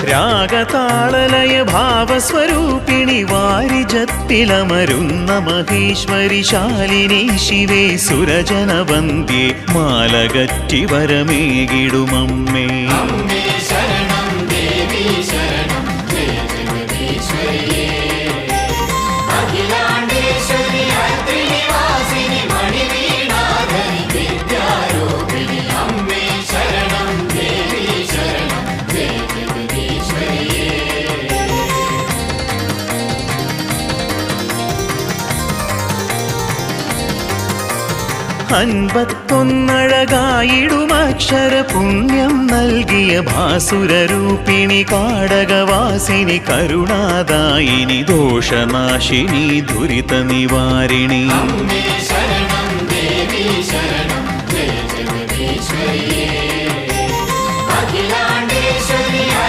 രാഗതാളലയ ഭാവസ്വരൂപിണി വാരിജത്തിലമരുന്ന മഹേശ്വരി ശാലിനി ശിവേ സുരജനവന്ദ്യേ മാലകറ്റി വരമേകിടുമമ്മേ. അൻപത്തൊന്നഴകായിടുമക്ഷര പുണ്യം നൽകിയ ഭാസുരരൂപിണി കാടകവാസിനി കരുണാദായിനി ദോഷനാശിനി ദുരിത നിവാരിണി.